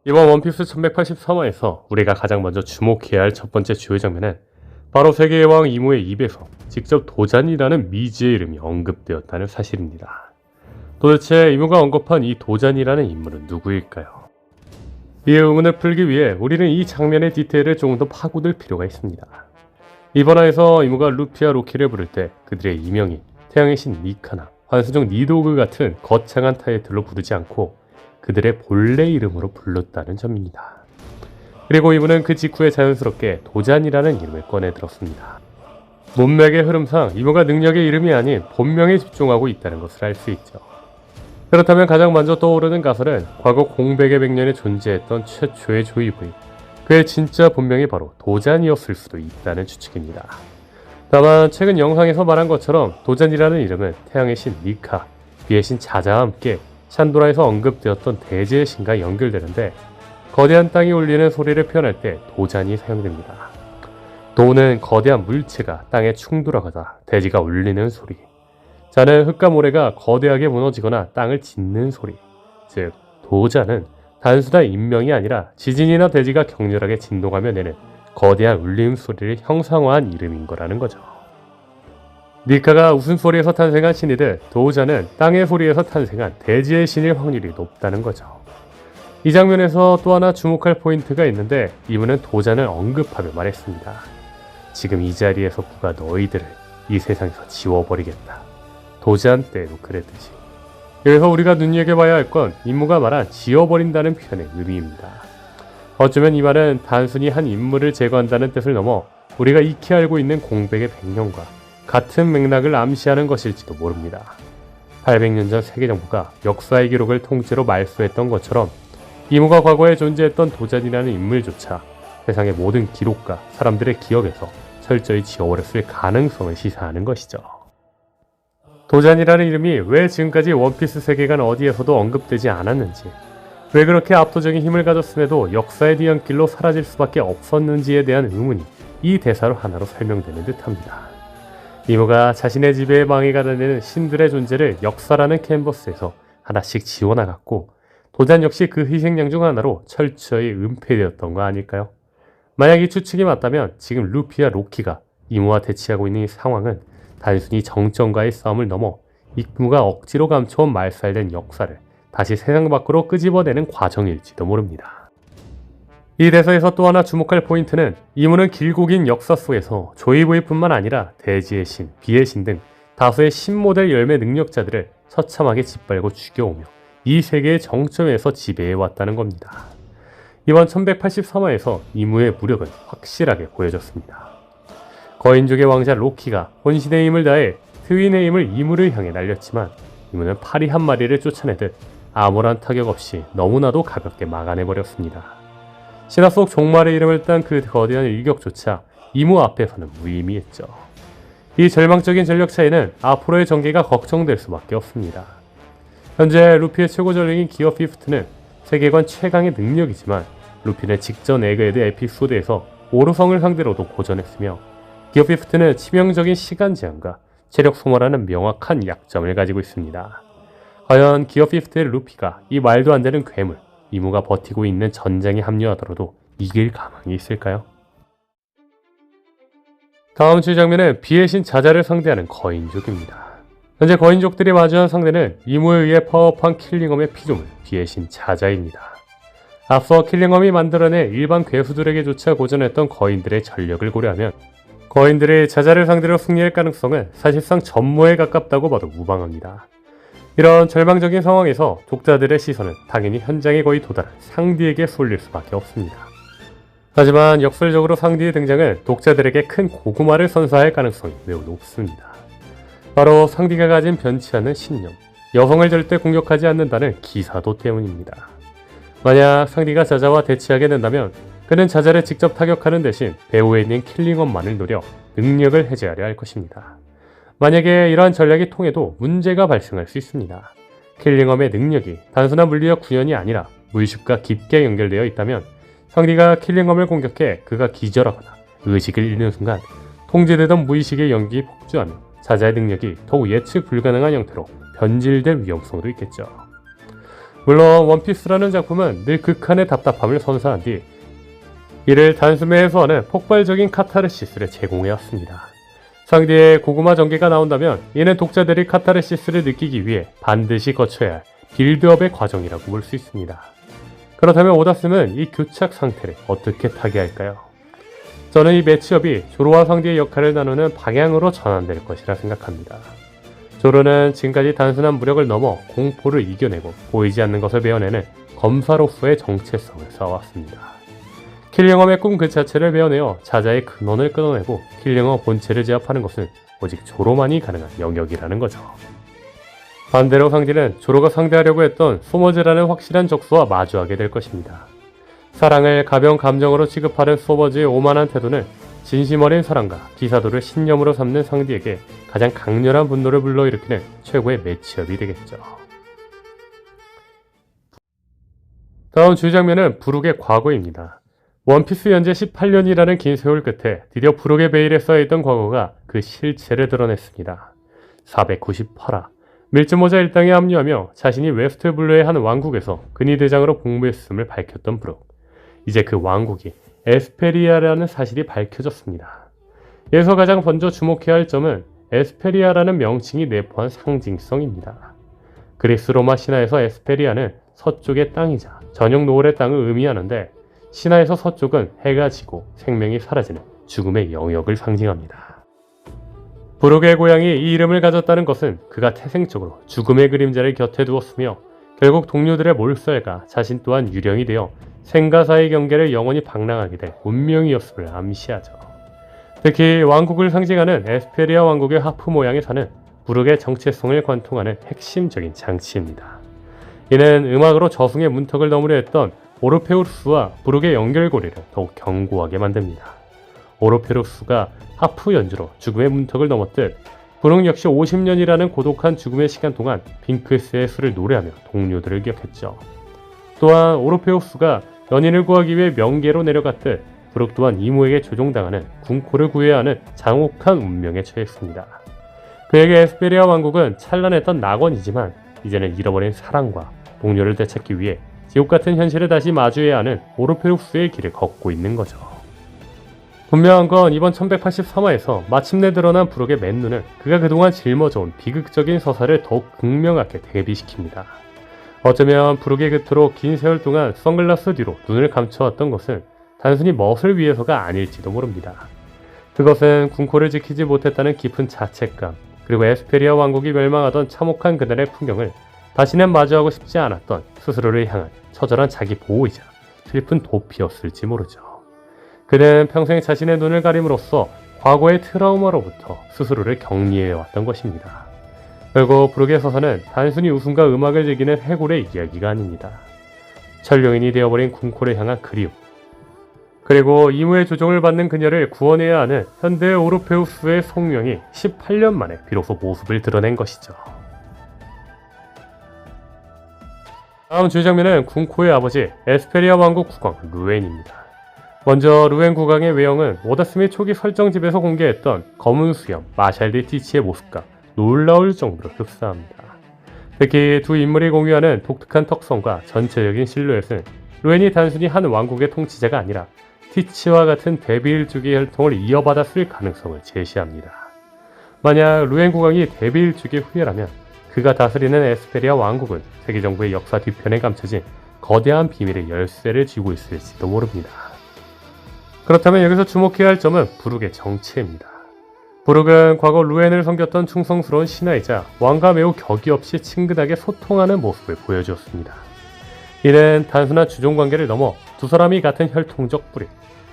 이번 원피스 1183화에서 우리가 가장 먼저 주목해야 할 첫 번째 주요 장면은 바로 세계의 왕 이무의 입에서 직접 도잔이라는 미지의 이름이 언급되었다는 사실입니다. 도대체 이무가 언급한 이 도잔이라는 인물은 누구일까요? 이 의문을 풀기 위해 우리는 이 장면의 디테일을 조금 더 파고들 필요가 있습니다. 이번 화에서 이무가 루피와 로키를 부를 때 그들의 이명이 태양의 신 니카나 환수정 니도그 같은 거창한 타이틀로 부르지 않고 그들의 본래 이름으로 불렀다는 점입니다. 그리고 이분은 그 직후에 자연스럽게 도잔이라는 이름을 꺼내 들었습니다. 문맥의 흐름상 이무가 능력의 이름이 아닌 본명에 집중하고 있다는 것을 알 수 있죠. 그렇다면 가장 먼저 떠오르는 가설은 과거 공백의 백년에 존재했던 최초의 조이브이, 그의 진짜 본명이 바로 도잔이었을 수도 있다는 추측입니다. 다만 최근 영상에서 말한 것처럼 도잔이라는 이름은 태양의 신 니카, 비의 신 자자와 함께 샨도라에서 언급되었던 대지의 신과 연결되는데 거대한 땅이 울리는 소리를 표현할 때 도잔이 사용됩니다. 도는 거대한 물체가 땅에 충돌하거나 대지가 울리는 소리, 자는 흙과 모래가 거대하게 무너지거나 땅을 짖는 소리, 즉 도자는 단순한 인명이 아니라 지진이나 대지가 격렬하게 진동하며 내는 거대한 울림 소리를 형상화한 이름인 거라는 거죠. 니카가 웃음소리에서 탄생한 신이듯 도자는 땅의 소리에서 탄생한 대지의 신일 확률이 높다는 거죠. 이 장면에서 또 하나 주목할 포인트가 있는데 이분은 도잔을 언급하며 말했습니다. 지금 이 자리에서 부가 너희들을 이 세상에서 지워버리겠다. 도잔 때도 그랬듯이. 여기서 우리가 눈여겨봐야 할 건 임무가 말한 지워버린다는 표현의 의미입니다. 어쩌면 이 말은 단순히 한 인물을 제거한다는 뜻을 넘어 우리가 익히 알고 있는 공백의 백년과 같은 맥락을 암시하는 것일지도 모릅니다. 800년 전 세계정부가 역사의 기록을 통째로 말소했던 것처럼 이무가 과거에 존재했던 도잔이라는 인물조차 세상의 모든 기록과 사람들의 기억에서 철저히 지워버렸을 가능성을 시사하는 것이죠. 도잔이라는 이름이 왜 지금까지 원피스 세계관 어디에서도 언급되지 않았는지, 왜 그렇게 압도적인 힘을 가졌음에도 역사의 뒤안길로 사라질 수밖에 없었는지에 대한 의문이 이 대사로 하나로 설명되는 듯합니다. 이무가 자신의 지배에 방해가 되는 신들의 존재를 역사라는 캔버스에서 하나씩 지워나갔고 도잔 역시 그 희생양 중 하나로 철저히 은폐되었던 거 아닐까요? 만약 이 추측이 맞다면 지금 루피와 로키가 이무와 대치하고 있는 이 상황은 단순히 정점과의 싸움을 넘어 이무가 억지로 감춰온 말살된 역사를 다시 세상 밖으로 끄집어내는 과정일지도 모릅니다. 이 대사에서 또 하나 주목할 포인트는 이무는 길고 긴 역사 속에서 조이브이뿐만 아니라 대지의 신, 비의 신 등 다수의 신모델 열매 능력자들을 처참하게 짓밟고 죽여오며 이 세계의 정점에서 지배해왔다는 겁니다. 이번 1183화에서 이무의 무력은 확실하게 보여졌습니다. 거인족의 왕자 로키가 혼신의 힘을 다해 트윈의 힘을 이무를 향해 날렸지만 이무는 파리 한 마리를 쫓아내듯 아무런 타격 없이 너무나도 가볍게 막아내버렸습니다. 신화 속 종말의 이름을 딴 그 거대한 일격조차 이무 앞에서는 무의미했죠. 이 절망적인 전력 차이는 앞으로의 전개가 걱정될 수밖에 없습니다. 현재 루피의 최고 전력인 기어 피프트는 세계관 최강의 능력이지만 루피는 직전 에그헤드 에피소드에서 오르성을 상대로도 고전했으며 기어 피프트는 치명적인 시간 제한과 체력 소모라는 명확한 약점을 가지고 있습니다. 과연 기어 피프트의 루피가 이 말도 안 되는 괴물 이무가 버티고 있는 전장에 합류하더라도 이길 가망이 있을까요? 다음 주 장면은 비의 신 자자를 상대하는 거인족입니다. 현재 거인족들이 마주한 상대는 이무에 의해 파업한 킬링엄의 피조물 비의 신 자자입니다. 앞서 킬링엄이 만들어낸 일반 괴수들에게조차 고전했던 거인들의 전력을 고려하면 거인들이 자자를 상대로 승리할 가능성은 사실상 전무에 가깝다고 봐도 무방합니다. 이런 절망적인 상황에서 독자들의 시선은 당연히 현장에 거의 도달한 상디에게 쏠릴 수밖에 없습니다. 하지만 역설적으로 상디의 등장은 독자들에게 큰 고구마를 선사할 가능성이 매우 높습니다. 바로 상디가 가진 변치 않는 신념, 여성을 절대 공격하지 않는다는 기사도 때문입니다. 만약 상디가 자자와 대치하게 된다면 그는 자자를 직접 타격하는 대신 배후에 있는 킬링엄만을 노려 능력을 해제하려 할 것입니다. 만약에 이러한 전략이 통해도 문제가 발생할 수 있습니다. 킬링엄의 능력이 단순한 물리적 구현이 아니라 무의식과 깊게 연결되어 있다면 상디가 킬링엄을 공격해 그가 기절하거나 의식을 잃는 순간 통제되던 무의식의 연기에 폭주하는 자자의 능력이 더욱 예측 불가능한 형태로 변질될 위험성도 있겠죠. 물론 원피스라는 작품은 늘 극한의 답답함을 선사한 뒤 이를 단숨에 해소하는 폭발적인 카타르시스를 제공해왔습니다. 상대의 고구마 전개가 나온다면 이는 독자들이 카타르시스를 느끼기 위해 반드시 거쳐야 할 빌드업의 과정이라고 볼 수 있습니다. 그렇다면 오다스는 이 교착 상태를 어떻게 타개할까요? 저는 이 매치업이 조로와 상대의 역할을 나누는 방향으로 전환될 것이라 생각합니다. 조로는 지금까지 단순한 무력을 넘어 공포를 이겨내고 보이지 않는 것을 베어내는 검사로서의 정체성을 쌓아왔습니다. 킬링엄의 꿈 그 자체를 베어내어 자자의 근원을 끊어내고 킬링엄 본체를 제압하는 것은 오직 조로만이 가능한 영역이라는 거죠. 반대로 상대는 조로가 상대하려고 했던 소머즈라는 확실한 적수와 마주하게 될 것입니다. 사랑을 가벼운 감정으로 취급하는 소머즈의 오만한 태도는 진심 어린 사랑과 기사도를 신념으로 삼는 상대에게 가장 강렬한 분노를 불러일으키는 최고의 매치업이 되겠죠. 다음 주의 장면은 브룩의 과거입니다. 원피스 연재 18년이라는 긴 세월 끝에 드디어 브룩의 베일에 쌓여있던 과거가 그 실체를 드러냈습니다. 498화 밀즈모자 일당에 합류하며 자신이 웨스트블루의 한 왕국에서 근위대장으로 복무했음을 밝혔던 브룩. 이제 그 왕국이 에스페리아라는 사실이 밝혀졌습니다. 여기서 가장 먼저 주목해야 할 점은 에스페리아라는 명칭이 내포한 상징성입니다. 그리스 로마 신화에서 에스페리아는 서쪽의 땅이자 전용 노을의 땅을 의미하는데 신화에서 서쪽은 해가 지고 생명이 사라지는 죽음의 영역을 상징합니다. 브룩의 고향이 이 이름을 가졌다는 것은 그가 태생적으로 죽음의 그림자를 곁에 두었으며 결국 동료들의 몰살과 자신 또한 유령이 되어 생과 사의 경계를 영원히 방랑하게 될 운명이었음을 암시하죠. 특히 왕국을 상징하는 에스페리아 왕국의 하프 모양의 산은 브룩의 정체성을 관통하는 핵심적인 장치입니다. 이는 음악으로 저승의 문턱을 넘으려 했던 오르페우스와 브룩의 연결고리를 더욱 견고하게 만듭니다. 오르페우스가 하프 연주로 죽음의 문턱을 넘었듯 브룩 역시 50년이라는 고독한 죽음의 시간 동안 빙크스의 술을 노래하며 동료들을 기억했죠. 또한 오르페우스가 연인을 구하기 위해 명계로 내려갔듯 브룩 또한 이모에게 조종당하는 궁코를 구해야 하는 장혹한 운명에 처했습니다. 그에게 에스페리아 왕국은 찬란했던 낙원이지만 이제는 잃어버린 사랑과 동료를 되찾기 위해 지옥같은 현실을 다시 마주해야 하는 오르페우스의 길을 걷고 있는 거죠. 분명한 건 이번 1183화에서 마침내 드러난 브룩의 맨눈은 그가 그동안 짊어져온 비극적인 서사를 더욱 극명하게 대비시킵니다. 어쩌면 브룩의 곁으로 긴 세월 동안 선글라스 뒤로 눈을 감춰왔던 것은 단순히 멋을 위해서가 아닐지도 모릅니다. 그것은 궁코를 지키지 못했다는 깊은 자책감, 그리고 에스페리아 왕국이 멸망하던 참혹한 그날의 풍경을 다시는 마주하고 싶지 않았던 스스로를 향한 처절한 자기 보호이자 슬픈 도피였을지 모르죠. 그는 평생 자신의 눈을 가림으로써 과거의 트라우마로부터 스스로를 격리해왔던 것입니다. 결국 브룩의 서사는 단순히 웃음과 음악을 즐기는 해골의 이야기가 아닙니다. 천룡인이 되어버린 궁코를 향한 그리움, 그리고 이무의 조종을 받는 그녀를 구원해야 하는 현대의 오르페우스의 성령이 18년 만에 비로소 모습을 드러낸 것이죠. 다음 주의 장면은 궁코의 아버지 에스페리아 왕국 국왕 루엔입니다. 먼저 루엔 국왕의 외형은 오다스 및 초기 설정집에서 공개했던 검은 수염 마샬 티치의 모습과 놀라울 정도로 흡사합니다. 특히 두 인물이 공유하는 독특한 턱선과 전체적인 실루엣은 루엔이 단순히 한 왕국의 통치자가 아니라 티치와 같은 대비일주기 혈통을 이어받았을 가능성을 제시합니다. 만약 루엔 국왕이 대비일주기 후예라면 그가 다스리는 에스페리아 왕국은 세계정부의 역사 뒤편에 감춰진 거대한 비밀의 열쇠를 쥐고 있을지도 모릅니다. 그렇다면 여기서 주목해야 할 점은 브룩의 정체입니다. 브룩은 과거 루엔을 섬겼던 충성스러운 신하이자 왕과 매우 격이 없이 친근하게 소통하는 모습을 보여주었습니다. 이는 단순한 주종관계를 넘어 두 사람이 같은 혈통적 뿌리,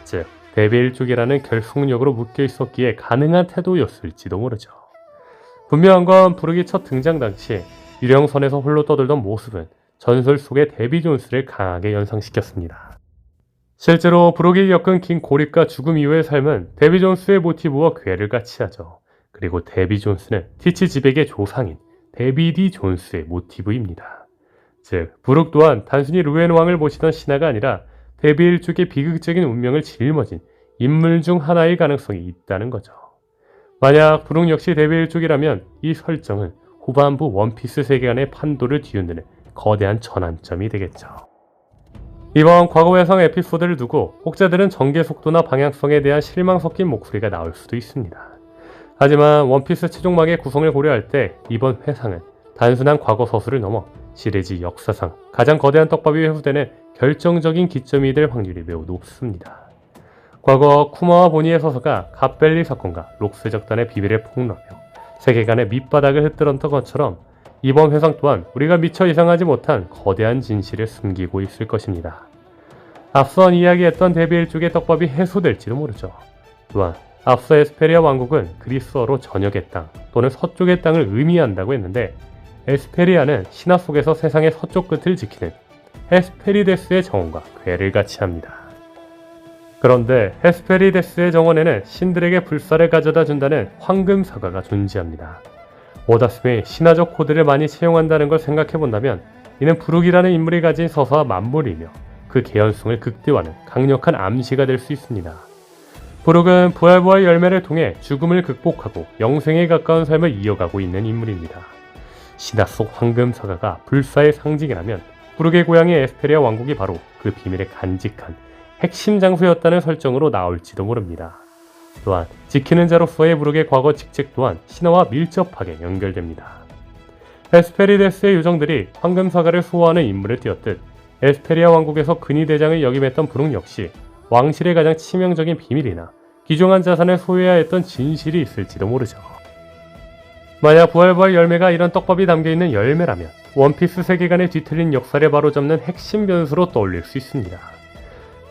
즉 대비일족이라는 결속력으로 묶여 있었기에 가능한 태도였을지도 모르죠. 분명한 건 브룩이 첫 등장 당시 유령선에서 홀로 떠들던 모습은 전설 속의 데비 존스를 강하게 연상시켰습니다. 실제로 브룩이 겪은 긴 고립과 죽음 이후의 삶은 데비 존스의 모티브와 괴를 같이 하죠. 그리고 데비 존스는 티치 지백의 조상인 데비 디 존스의 모티브입니다. 즉 브룩 또한 단순히 루엔 왕을 모시던 신하가 아니라 데비 일족의 비극적인 운명을 짊어진 인물 중 하나일 가능성이 있다는 거죠. 만약 브룩 역시 데비 일족이라면 이 설정은 후반부 원피스 세계관의 판도를 뒤흔드는 거대한 전환점이 되겠죠. 이번 과거 회상 에피소드를 두고 혹자들은 전개 속도나 방향성에 대한 실망 섞인 목소리가 나올 수도 있습니다. 하지만 원피스 최종막의 구성을 고려할 때 이번 회상은 단순한 과거 서술을 넘어 시리즈 역사상 가장 거대한 떡밥이 회수되는 결정적인 기점이 될 확률이 매우 높습니다. 과거 쿠마와 보니의 서사가 갓벨리 사건과 록스 적단의 비밀을 폭로하며 세계관의 밑바닥을 흩뜨렸던 것처럼 이번 회상 또한 우리가 미처 예상하지 못한 거대한 진실을 숨기고 있을 것입니다. 앞선 이야기했던 데비일 쪽의 떡밥이 해소될지도 모르죠. 또한 앞서 에스페리아 왕국은 그리스어로 저녁의 땅 또는 서쪽의 땅을 의미한다고 했는데 에스페리아는 신화 속에서 세상의 서쪽 끝을 지키는 헤스페리데스의 정원과 궤를 같이 합니다. 그런데 헤스페리데스의 정원에는 신들에게 불사를 가져다 준다는 황금 사과가 존재합니다. 오다스의 신화적 코드를 많이 채용한다는 걸 생각해본다면 이는 부룩이라는 인물이 가진 서사와 맞물리며 그 개연성을 극대화하는 강력한 암시가 될 수 있습니다. 부룩은 부활부활 열매를 통해 죽음을 극복하고 영생에 가까운 삶을 이어가고 있는 인물입니다. 신화 속 황금 사과가 불사의 상징이라면 부룩의 고향의 에스페리아 왕국이 바로 그 비밀을 간직한 핵심 장소였다는 설정으로 나올지도 모릅니다. 또한 지키는 자로서의 부룩의 과거 직책 또한 신화와 밀접하게 연결됩니다. 에스페리데스의 요정들이 황금 사과를 수호하는 임무를 띄웠듯 에스페리아 왕국에서 근위대장을 역임했던 부룩 역시 왕실의 가장 치명적인 비밀이나 귀중한 자산을 소유해야 했던 진실이 있을지도 모르죠. 만약 부활부활 열매가 이런 떡밥이 담겨있는 열매라면 원피스 세계관의 뒤틀린 역사를 바로잡는 핵심 변수로 떠올릴 수 있습니다.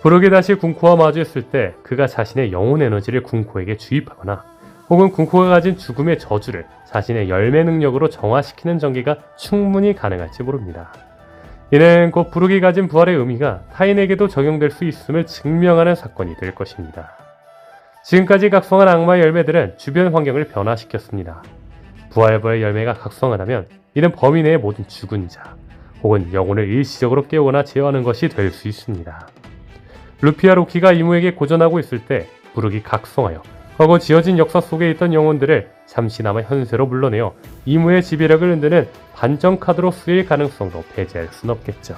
부룩이 다시 군코와 마주했을 때 그가 자신의 영혼 에너지를 군코에게 주입하거나 혹은 군코가 가진 죽음의 저주를 자신의 열매 능력으로 정화시키는 전개가 충분히 가능할지 모릅니다. 이는 곧 부룩이 가진 부활의 의미가 타인에게도 적용될 수 있음을 증명하는 사건이 될 것입니다. 지금까지 각성한 악마의 열매들은 주변 환경을 변화시켰습니다. 부활부활 열매가 각성하다면 이는 범위 내의 모든 죽은 자 혹은 영혼을 일시적으로 깨우거나 제어하는 것이 될 수 있습니다. 루피와 로키가 이무에게 고전하고 있을 때 부룩이 각성하여 과거 지어진 역사 속에 있던 영혼들을 잠시나마 현세로 불러내어 이무의 지배력을 흔드는 반전 카드로 쓰일 가능성도 배제할 순 없겠죠.